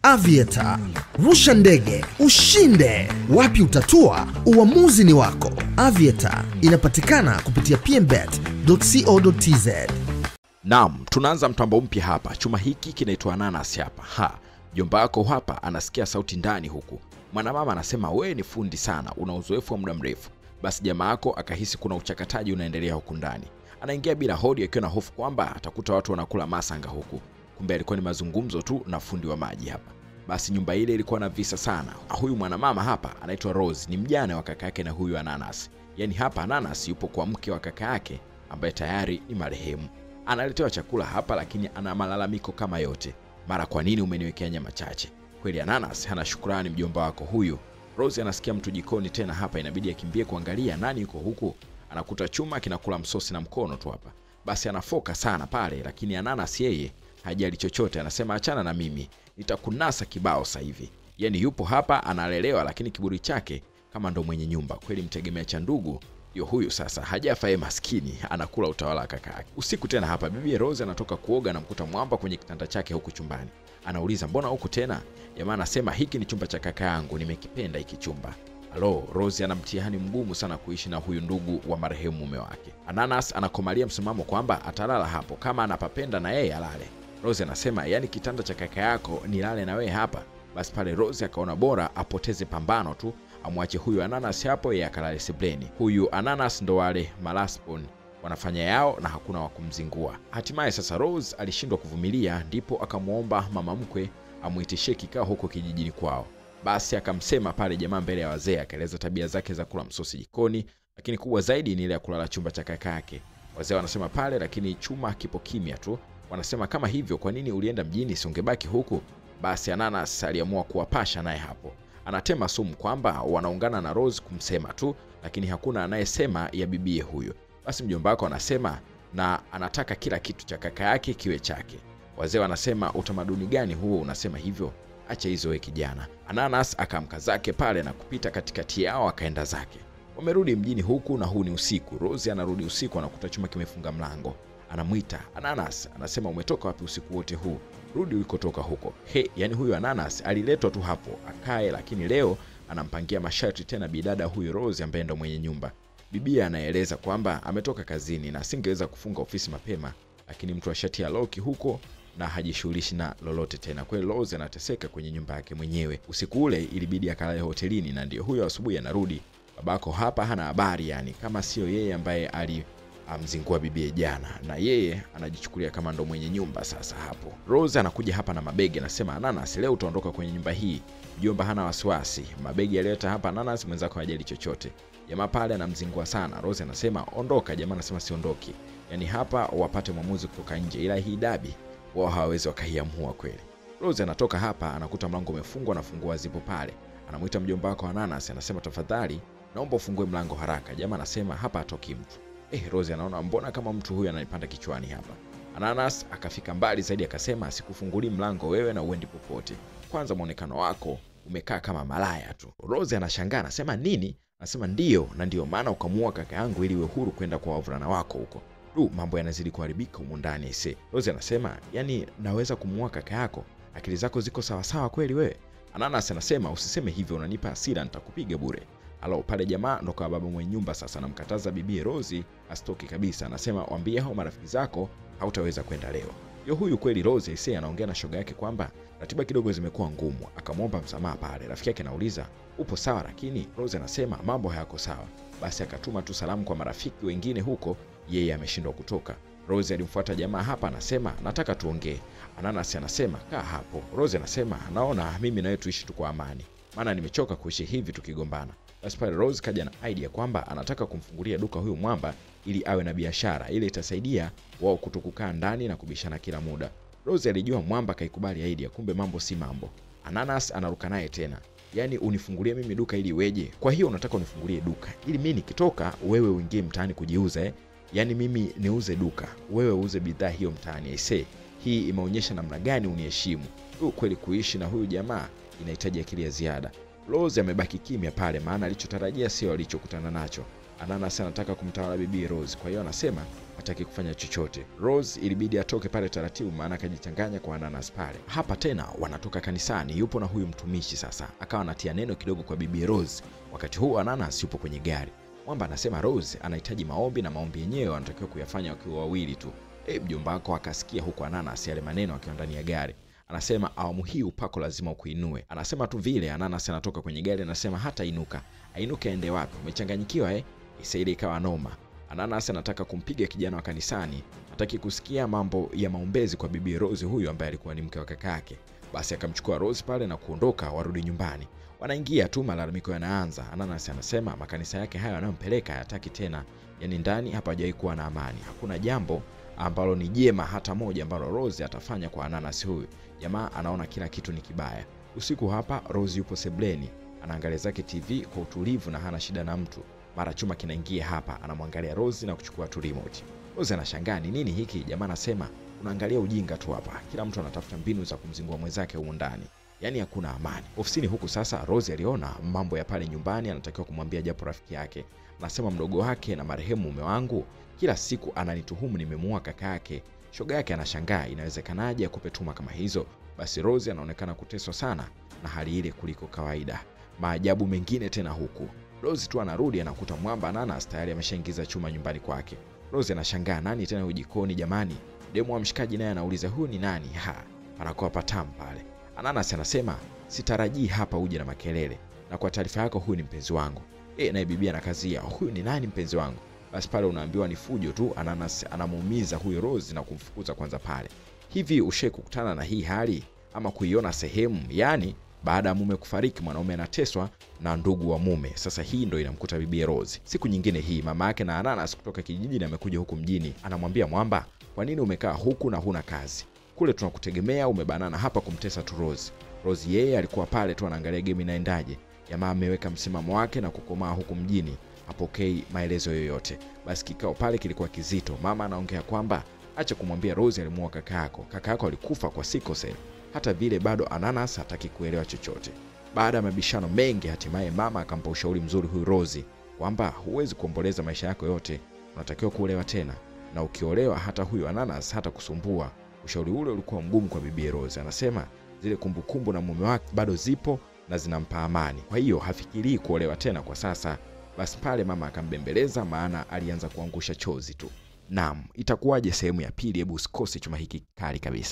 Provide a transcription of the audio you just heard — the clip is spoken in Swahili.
Aviator. Rusha ndege, ushinde. Wapi utatua? Uamuzi ni wako. Aviator inapatikana kupitia pmbet.co.tz. Naam, tunaanza mtambo mpya hapa. Chuma hiki kinaitwa ananas hapa. Jomba wako hapa anasikia sauti ndani huku. Mwanamama anasema wewe ni fundi sana, una uzoefu wa muda mrefu. Basi jamaa yako akahisi kuna uchakataji unaendelea huku ndani. Anaingia bila hodi akiwa na hofu kwamba atakuta watu wanakula masanga huku. Kumbe alikuwa ni mazungumzo tu na fundi wa maji hapa. Basi nyumba ile ilikuwa na visa sana. Huyu mwanamama hapa anaitwa Rose, ni mjane wa kaka yake na huyu Ananas. Yaani hapa Ananas yupo kwa mke wa kaka yake ambaye tayari ni marehemu. Analetewa chakula hapa lakini ana malalamiko kama yote. Mara, kwa nini umeniwekea nyama chache? Kweli Ananas hana shukrani mjomba wako huyu. Rose anasikia mtu jikoni tena hapa, inabidi akimbie kuangalia nani yuko huku. Anakuta chuma kinakula msosi na mkono tu hapa. Basi anafoka sana pale, lakini Ananas yeye hajali chochote, anasema achana na mimi, nitakunasa kibao sasa hivi. Yaani yupo hapa analelewa, lakini kiburi chake kama ndo mwenye nyumba. Kweli mtegemea cha ndugu ndio huyu sasa, hajafa yeye maskini, anakula utawala kaka yake. Usiku tena hapa bibi Rose anatoka kuoga na mkuta mwamba kwenye kitanda chake huku chumbani. Anauliza mbona huku tena? Jamaa anasema hiki ni chumba cha kaka yangu, nimekipenda hiki chumba. Rose ana mtihani mgumu sana kuishi na huyu ndugu wa marehemu mume wake. Ananas anakomalia msimamo kwamba atalala hapo, kama anapapenda na yeye alale. Rose anasema yani kitanda cha kaka yako nilale na wewe hapa. Basi pale Rose akaona bora apoteze pambano tu, amwache huyu Ananas hapo yeye akalale sebleni. Huyu Ananas ndo wale malaspon wanafanya yao na hakuna wa kumzingua. Hatimaye sasa Rose alishindwa kuvumilia, ndipo akamuomba mama mkwe amuitishie kikao huko kijijini kwao. Basi akamsema pale jamaa mbele ya wazee, akaeleza tabia zake za kula msosi jikoni, lakini kubwa zaidi ni ile ya kulala chumba cha kaka yake. Wazee wanasema pale, lakini chuma kipo kimya tu. Wanasema kama hivyo kwa nini ulienda mjini, si ungebaki huku? Basi Ananas aliamua kuwapasha naye hapo. Anatema sumu kwamba wanaungana na Rose kumsema tu, lakini hakuna anayesema ya bibie huyo. Basi mjomba wako anasema na anataka kila kitu cha kaka yake kiwe chake. Wazee wanasema utamaduni gani huo unasema hivyo? Acha hizo wewe kijana. Ananas akamka zake pale na kupita katikati yao akaenda zake. Wamerudi mjini huku na huu ni usiku. Rose anarudi usiku, anakuta chuma kimefunga mlango. Anamuita Ananas, anasema umetoka wapi usiku wote huu? Rudi ulikotoka huko. Yani huyu Ananas aliletwa tu hapo akae, lakini leo anampangia masharti tena bidada huyu Rose ambaye ndo mwenye nyumba. Bibia anaeleza kwamba ametoka kazini na asingeweza kufunga ofisi mapema, lakini mtu wa shati ya loki huko na hajishughulishi na lolote tena. Kwa hiyo Rose anateseka kwenye nyumba yake mwenyewe. Usiku ule ilibidi akalale hotelini, na ndio huyo asubuhi anarudi. Babako hapa hana habari, yani kama sio yeye ambaye amzingua bibie jana, na yeye anajichukulia kama ndo mwenye nyumba sasa hapo. Rose anakuja hapa na mabegi, anasema Ananas leo utaondoka kwenye nyumba hii. Mjomba hana wasiwasi. Mabegi aliyota hapa Ananas, mwenzako hajali chochote. Jamaa pale anamzingua sana. Rose anasema ondoka, jamaa anasema siondoki. Yani hapa wapate mwamuzi kutoka nje, ila hii dabi wao hawawezi wakaiamua kweli. Rose anatoka hapa, anakuta mlango umefungwa na funguo zipo pale. Anamuita mjomba wako Ananas, anasema tafadhali naomba ufungue mlango haraka. Jamaa anasema hapa atoki mtu. Rose anaona mbona kama mtu huyu ananipanda kichwani hapa. Ananas akafika mbali zaidi akasema sikufunguli mlango wewe na uendi popote. Kwanza muonekano wako umekaa kama malaya tu. Rose anashangaa, anasema nini? Anasema ndio, na ndio maana ukamua kaka yangu ili uwe huru kwenda kwa wavulana wako huko. Mambo yanazidi kuharibika huko ndani ise. Rose anasema yani naweza kumua kaka yako? Akili zako ziko sawa sawa kweli wewe? Ananas anasema usiseme hivyo, unanipa hasira, nitakupiga bure. Pale jamaa ndo kwa baba mwenye nyumba sasa anamkataza bibi Rose asitoki kabisa. Anasema waambie hao marafiki zako hautaweza kwenda leo. Huyu kweli Rose ise anaongea na shoga yake kwamba ratiba kidogo zimekuwa ngumu, akamwomba msamaha pale. Rafiki yake anauliza upo sawa? Lakini Rose anasema mambo hayako sawa. Basi akatuma tu salamu kwa marafiki wengine huko, yeye ameshindwa kutoka. Rose alimfuata jamaa hapa, anasema nataka tuongee. Ananas anasema kaa hapo. Rose anasema naona mimi na wewe tuishi tu kwa amani, maana nimechoka kuishi hivi tukigombana. Basi pale Rose kaja na idea kwamba anataka kumfungulia duka huyu mwamba ili awe na biashara, ili itasaidia wao kutokukaa ndani na kubishana kila muda. Rose alijua mwamba kaikubali idea, kumbe mambo si mambo. Ananas anaruka naye tena, yani unifungulie mimi duka ili weje? Kwa hiyo unataka unifungulie duka ili mimi nikitoka wewe uingie mtaani kujiuza Yani mimi niuze duka, wewe uuze bidhaa hiyo mtaani. Hii imeonyesha namna gani uniheshimu. Kweli kuishi na huyu jamaa inahitaji akili ya ziada. Rose amebaki kimya pale, maana alichotarajia sio alichokutana nacho. Ananas anataka kumtawala bibi Rose, kwa hiyo anasema hataki kufanya chochote. Rose ilibidi atoke pale taratibu, maana akajichanganya kwa Ananas pale. Hapa tena wanatoka kanisani, yupo na huyu mtumishi sasa, akawa anatia neno kidogo kwa bibi Rose. Wakati huu Ananas yupo kwenye gari. Mwamba anasema Rose anahitaji maombi, na maombi yenyewe anatakiwa kuyafanya wakiwa wawili tu. Mjomba wako akasikia huko Ananas yale maneno akiwa ndani ya gari. Anasema awamu hii upako lazima ukuinue. Anasema tu vile Ananas anatoka kwenye gari, anasema hata inuka. Ainuke aende wapi? Umechanganyikiwa Ile ikawa noma. Ananas anataka kumpiga kijana wa kanisani, hataki kusikia mambo ya maombezi kwa bibi Rose huyu ambaye alikuwa ni mke wa kaka yake. Basi akamchukua Rose pale na kuondoka, warudi nyumbani. Wanaingia tu, malalamiko yanaanza. Ananas anasema makanisa yake hayo anayompeleka hayataki tena. Yaani ndani hapa hajawahi kuwa na amani. Hakuna jambo ambalo ni jema hata moja ambalo Rose atafanya kwa Ananas huyu. Jamaa anaona kila kitu ni kibaya. Usiku hapa Rose yupo sebleni, anaangalia zake TV kwa utulivu na hana shida na mtu. Mara chuma kinaingia hapa, anamwangalia Rose na kuchukua tu remote. Rose anashangaa ni nini hiki? Jamaa anasema unaangalia ujinga tu hapa. Kila mtu anatafuta mbinu za kumzingua mwenzake huko ndani. Yaani hakuna amani. Ofisini huku sasa Rose aliona mambo ya pale nyumbani, anatakiwa kumwambia japo rafiki yake. Anasema mdogo wake na marehemu mume wangu kila siku ananituhumu nimemuua kaka yake. Shoga yake anashangaa inawezekanaje akupe tuma kama hizo. Basi Rose anaonekana kuteswa sana na hali ile kuliko kawaida. Maajabu mengine tena huku. Rose tu anarudi anakuta Mwamba Ananas tayari ameshaingiza chuma nyumbani kwake. Rose anashangaa nani tena ujikoni jamani? Demu wa mshikaji naye anauliza huyu ni nani? Panakuwa patamu pale. Ananas anasema sitarajii hapa uje na makelele. Na kwa taarifa yako huyu ni mpenzi wangu. Naye bibi anakazia huyu ni nani mpenzi wangu? Basi pale unaambiwa ni fujo tu. Ananas anamuumiza huyo Rose na kumfukuza kwanza pale. Hivi ushe kukutana na hii hali ama kuiona sehemu? Yani baada ya mume kufariki mwanaume anateswa na ndugu wa mume. Sasa hii ndio inamkuta bibi Rose. Siku nyingine hii mama yake na Ananas kutoka kijijini amekuja huku mjini. Anamwambia Mwamba, kwa nini umekaa huku na huna kazi? Kule tunakutegemea, umebanana hapa kumtesa tu Rose. Rose yeye alikuwa pale tu anaangalia game inaendaje. Jamaa ameweka msimamo wake na kukomaa huku mjini, hapokei maelezo yoyote. Basi kikao pale kilikuwa kizito. Mama anaongea kwamba acha kumwambia Rose alimuua kaka yako. Kaka yako alikufa kwa sickle cell. Hata vile bado Ananas hataki kuelewa chochote. Baada ya mabishano mengi, hatimaye mama akampa ushauri mzuri huyu Rose kwamba huwezi kuomboleza maisha yako yote, unatakiwa kuolewa tena, na ukiolewa hata huyu Ananas hata kusumbua. Ushauri ule ulikuwa mgumu kwa bibi Rose. Anasema zile kumbukumbu na mume wake bado zipo na zinampa amani, kwa hiyo hafikirii kuolewa tena kwa sasa. Basi pale mama akambembeleza, maana alianza kuangusha chozi tu. Naam, itakuwaje sehemu ya pili? Hebu usikose chuma hiki kali kabisa.